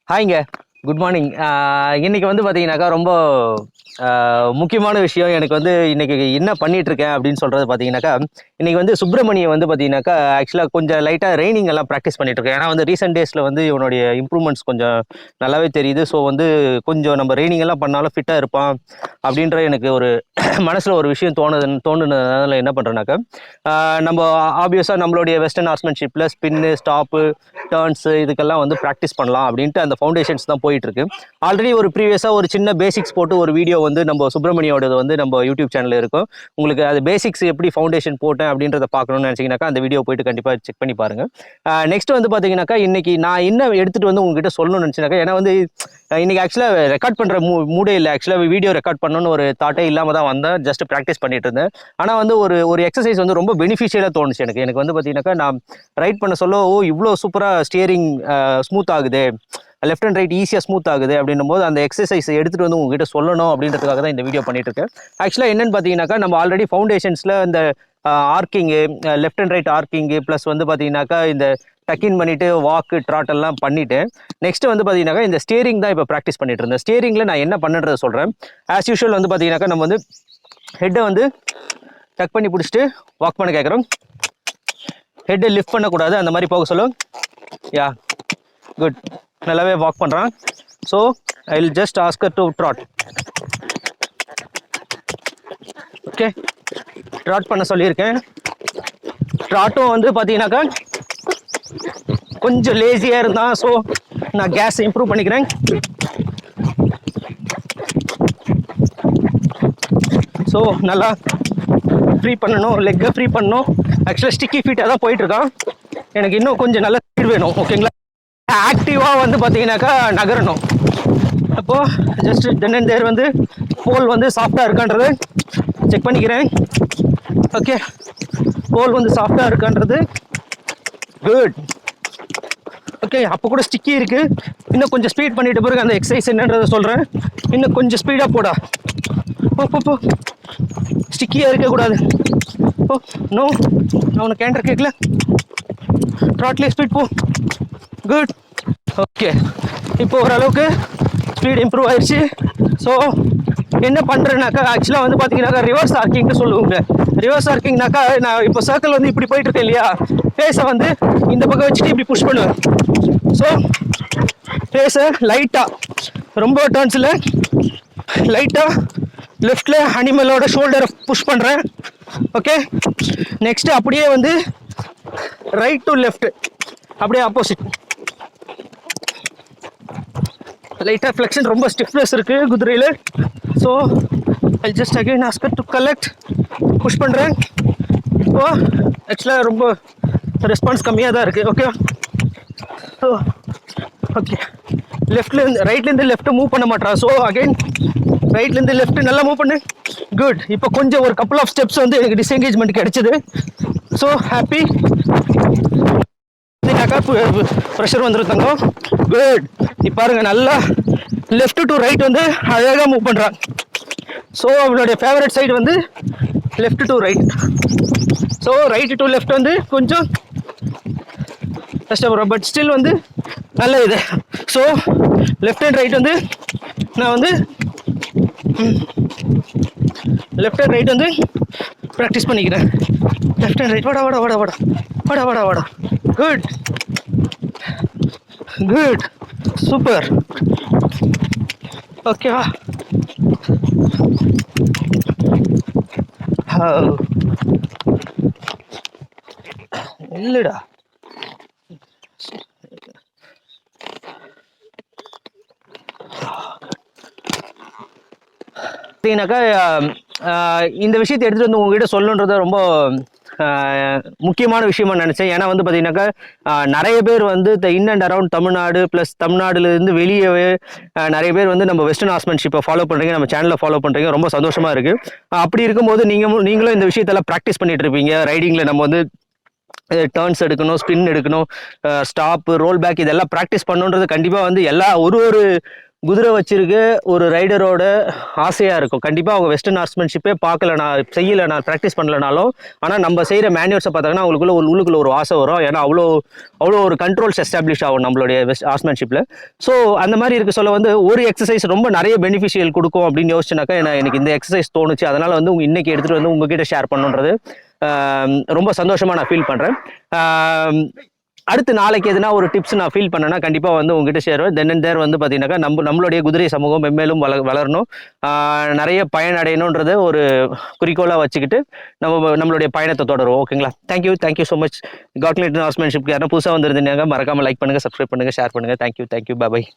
ஹாய்ங்க. Good morning. இன்னைக்கு வந்து பார்த்தீங்கன்னாக்கா, ரொம்ப முக்கியமான விஷயம். எனக்கு வந்து இன்னைக்கு என்ன பண்ணிட்டு இருக்கேன் அப்படின்னு சொல்றது பார்த்தீங்கன்னாக்கா, இன்னைக்கு வந்து சுப்பிரமணியம் வந்து பார்த்தீங்கன்னாக்கா, ஆக்சுவலா கொஞ்சம் லைட்டா ரெய்னிங் எல்லாம் பிராக்டிஸ் பண்ணிட்டு இருக்கேன். ஏன்னா வந்து ரீசென்ட் டேஸ்ல வந்து இவனுடைய இம்ப்ரூவ்மெண்ட்ஸ் கொஞ்சம் நல்லாவே தெரியுது. ஸோ வந்து கொஞ்சம் நம்ம ரெய்னிங் எல்லாம் பண்ணாலும் ஃபிட்டா இருப்பான் அப்படின்ற எனக்கு ஒரு மனசுல ஒரு விஷயம் தோணுனதுனால என்ன பண்றேன்னாக்கா, நம்ம ஆப்வியஸா நம்மளுடைய வெஸ்டர்ன் ஹார்ஸ்மேன்ஷிப்ல ஸ்பின்னு, ஸ்டாப்பு, டர்ன்ஸ் இதுக்கெல்லாம் வந்து ப்ராக்டிஸ் பண்ணலாம் அப்படின்ட்டு அந்த ஃபவுண்டேஷன்ஸ் தான் போயிட்டு இருக்கு. ஆல்ரெடி ஒரு ப்ரீவியஸா ஒரு சின்ன பேசிக்ஸ் போட்டு ஒரு வீடியோ வந்து நம்ம சுப்பிரமணியோடது வந்து நம்ம யூடியூப் சேனல்ல இருக்கும். உங்களுக்கு அது பேசிக்ஸ் எப்படி ஃபவுண்டேஷன் போட்டேன் அப்படின்றத பார்க்கணும்னு நினைச்சீங்கன்னாக்கா அந்த வீடியோ போயிட்டு கண்டிப்பா செக் பண்ணி பாருங்க. நெக்ஸ்ட் வந்து பாத்தீங்கன்னாக்கா, இன்னைக்கு நான் என்ன எடுத்துட்டு வந்து உங்ககிட்ட சொல்லணும்னு நினைச்சேனாக்கா, ஏன்னா வந்து இன்னைக்கு ஆக்சுவலா ரெக்கார்ட் பண்ற மூடே இல்லை. ஆக்சுவலா வீடியோ ரெக்கார்ட் பண்ணணும்னு ஒரு தாட்டே இல்லாம தான் வந்தேன். ஜஸ்ட் ப்ராக்டிஸ் பண்ணிட்டு இருந்தேன். ஆனா வந்து ஒரு ஒரு எக்ஸசைஸ் வந்து ரொம்ப பெனிஃபிஷியலா தோணுச்சு எனக்கு. எனக்கு வந்து பாத்தீங்கன்னாக்கா, நான் ரைட் பண்ண சொல்ல இவ்வளோ சூப்பரா ஸ்டியரிங் ஸ்மூத் ஆகுது, லெஃப்ட் அண்ட் ரைட் ஈஸியாக ஸ்மூத் ஆகுது அப்படின்னும் போது அந்த எக்ஸசைஸ் எடுத்துட்டு வந்து உங்ககிட்ட சொல்லணும் அப்படின்றதுக்காக தான் இந்த வீடியோ பண்ணிட்டு இருக்கேன். ஆக்சுவலாக என்னன்னு பார்த்தீங்கன்னாக்கா, நம்ம ஆல்ரெடி ஃபவுண்டேஷன்ஸ்ல இந்த ஆர்க்கிங்கு, லெஃப்ட் அண்ட் ரைட் ஆர்க்கிங்கு ப்ளஸ் வந்து பார்த்தீங்கன்னாக்கா இந்த டக்கின் பண்ணிட்டு வாக்கு ட்ராட் எல்லாம் பண்ணிட்டு நெக்ஸ்ட் வந்து பார்த்தீங்கன்னாக்கா இந்த ஸ்டியரிங் தான் இப்போ ப்ராக்டிஸ் பண்ணிட்டு இருந்தேன். ஸ்டியரிங்ல நான் என்ன பண்ணுறதை சொல்கிறேன். ஆஸ் யூஷுவல் வந்து பார்த்தீங்கன்னாக்கா, நம்ம வந்து ஹெட்டை வந்து டக் பண்ணி பிடிச்சிட்டு வாக் பண்ண கேட்குறோம். ஹெட்டை லிஃப்ட் பண்ணக்கூடாது, அந்த மாதிரி போக சொல்லும். Yeah, good. நல்லாவே வாக் பண்ணுறான். So I will just ask to trot. Okay, trot பண்ண சொல்லியிருக்கேன். ட்ராட்டும் வந்து பார்த்தீங்கன்னாக்கா கொஞ்சம் லேசியாக இருந்தான். ஸோ நான் கேஸ் இம்ப்ரூவ் பண்ணிக்கிறேன். ஸோ நல்லா ஃப்ரீ பண்ணணும், லெக்கை ஃப்ரீ பண்ணணும். ஆக்சுவலாக ஸ்டிக்கி ஃபீட்டாக தான் போயிட்டுருக்கான். எனக்கு இன்னும் கொஞ்சம் நல்ல ஸ்பீட் வேணும். ஓகேங்களா, ஆக்டிவாக வந்து பார்த்தீங்கன்னாக்கா நகரணும். அப்போது ஜஸ்ட் தென் அண்ட் தேர் வந்து போல் வந்து சாஃப்டாக இருக்கான்றது செக் பண்ணிக்கிறேன். ஓகே, போல் வந்து சாஃப்டாக இருக்கான்றது குட். ஓகே, அப்போ கூட ஸ்டிக்கி இருக்கு. இன்னும் கொஞ்சம் ஸ்பீட் பண்ணிட்டு பிறகு அந்த எக்ஸசைஸ் என்னன்றதை சொல்கிறேன். இன்னும் கொஞ்சம் ஸ்பீடாக போடா. போ, ஸ்டிக்கியாக இருக்கக்கூடாது. ஓ நோ, நான் உனக்கு கேண்டர் கேட்கல. ட்ராட்லேயே ஸ்பீட் போ. குட். ஓகே, இப்போ ஓரளவுக்கு ஸ்பீட் இம்ப்ரூவ் ஆயிடுச்சு. ஸோ என்ன பண்ணுறேன்னாக்கா, ஆக்சுவலாக வந்து பார்த்தீங்கன்னாக்கா ரிவர்ஸ் ஆர்க்கிங்னு சொல்லுவாங்க. ரிவர்ஸ் ஆர்க்கிங்னாக்கா, நான் இப்போ சர்க்கிள் வந்து இப்படி போயிட்டு இருக்கேன் இல்லையா, ஃபேஸை வந்து இந்த பக்கம் வச்சுட்டு இப்படி புஷ் பண்ணுவேன். ஸோ ஃபேஸை லைட்டாக, ரொம்ப டர்ன்ஸில் லைட்டாக லெஃப்டில் அனிமலோட ஷோல்டரை புஷ் பண்ணுறேன். ஓகே, நெக்ஸ்ட்டு அப்படியே வந்து ரைட் டு லெஃப்ட், அப்படியே ஆப்போசிட். லைட்டாக ஃப்ளெக்ஷன், ரொம்ப ஸ்டிஃப்னஸ் இருக்குது குதிரையில். So I just again ask to collect, push பண்ணுறேன். இப்போ ஆக்சுவலாக ரொம்ப ரெஸ்பான்ஸ் கம்மியாக தான் இருக்குது. ஓகே, ஸோ ஓகே, லெஃப்ட்லேருந்து ரைட்லேருந்து லெஃப்ட்டு மூவ் பண்ண மாட்டான். ஸோ அகெயின் ரைட்லேருந்து லெஃப்ட் நல்லா மூவ் பண்ணு. குட். இப்போ கொஞ்சம் ஒரு கப்புள் ஆஃப் ஸ்டெப்ஸ் வந்து எனக்கு டிஸ்எங்கேஜ்மெண்ட் கிடைச்சிது. So happy. ப்ரெஷர் வந்துடும் தங்கம். குட். இப்போ பாருங்க, நல்லா லெஃப்ட் டு ரைட் வந்து அழகாக மூவ் பண்ணுறான். ஸோ அவனுடைய ஃபேவரட் சைடு வந்து left to right. So right to left வந்து கொஞ்சம் கஷ்டப்படுறோம், பட் ஸ்டில் வந்து நல்ல இது. ஸோ லெஃப்ட் அண்ட் ரைட் வந்து நான் வந்து லெஃப்ட் அண்ட் ரைட் வந்து ப்ராக்டிஸ் பண்ணிக்கிறேன். லெஃப்ட் அண்ட் ரைட், வாடா வாடா வாடா வாடா வாடா வாடா வாடா. Good good, super. ஓகேவா, இல்லடா இந்த விஷயத்தை எடுத்துகிட்டு வந்து உங்ககிட்ட சொல்லணுன்றத ரொம்ப முக்கியமான விஷயமா நினச்சேன். ஏன்னா வந்து பார்த்தீங்கன்னாக்கா, நிறைய பேர் வந்து in and around Tamil Nadu plus தமிழ்நாடுலேருந்து வெளியவே நிறைய பேர் வந்து நம்ம வெஸ்டர்ன் ஹார்ஸ்மேன்ஷிப்பை ஃபாலோ பண்ணுறீங்க, நம்ம சேனலில் ஃபாலோ பண்ணுறீங்க. ரொம்ப சந்தோஷமாக இருக்குது. அப்படி இருக்கும்போது நீங்களும் இந்த விஷயத்தெல்லாம் ப்ராக்டிஸ் பண்ணிட்டு இருப்பீங்க. ரைடிங்கில் நம்ம வந்து டர்ன்ஸ் எடுக்கணும், ஸ்பின் எடுக்கணும், ஸ்டாப்பு, ரோல் பேக், இதெல்லாம் ப்ராக்டிஸ் பண்ணுன்றது கண்டிப்பாக வந்து எல்லா ஒரு குதிரை வச்சிருக்க ஒரு ரைடரோட ஆசையாக இருக்கும். கண்டிப்பாக அவங்க வெஸ்டர்ன் ஹார்ஸ்மேன்ஷிப்பே பார்க்கலனா செய்யலைனா ப்ராக்டிஸ் பண்ணலனாலும், ஆனால் நம்ம செய்கிற மேனுவல்ஸை பார்த்தாங்கன்னா அவங்களுக்குள்ள உள்ளுக்குள்ள ஒரு ஆசை வரும். ஏன்னா அவ்வளோ ஒரு கண்ட்ரோல்ஸ் எஸ்டாப்ளிஷ் ஆகும் நம்மளுடைய ஹார்ஸ்மேன்ஷிப்பில். ஸோ அந்த மாதிரி இருக்க சொல்ல வந்து ஒரு எக்ஸசைஸ் ரொம்ப நிறைய பெனிஃபிஷியல் கொடுக்கும் அப்படின்னு யோசிச்சுனாக்கா எனக்கு இந்த எக்ஸசைஸ் தோணுச்சு. அதனால் வந்து இன்னைக்கு எடுத்துகிட்டு வந்து உங்ககிட்ட ஷேர் பண்ணுன்றது ரொம்ப சந்தோஷமாக நான் ஃபீல் பண்ணுறேன். அடுத்து நாளைக்கு எதுனா ஒரு டிப்ஸ் நான் ஃபீல் பண்ணேன்னா கண்டிப்பாக வந்து உங்ககிட்ட சேருவேன். தென் அண்ட் தேர் வந்து பார்த்தீங்கன்னாக்கா நம்மளுடைய குதிரை சமூகம் மென்மேலும் வளரணும், நிறைய பயனடையணுன்றதை ஒரு குறிக்கோளாக வச்சுக்கிட்டு நம்மளுடைய பயணத்தை தொடருவோம். ஓகேங்களா? Thank you so much. காட்லேட் ஹார்ஸ்மேன்ஷிப்க்கு யாரும் புதுசாக வந்துருந்தீங்க மறக்காமல் லைக் பண்ணுங்கள், சப்ஸ்கிரைப் பண்ணுங்கள், ஷேர் பண்ணுங்கள். தேங்க்யூ. பாய்.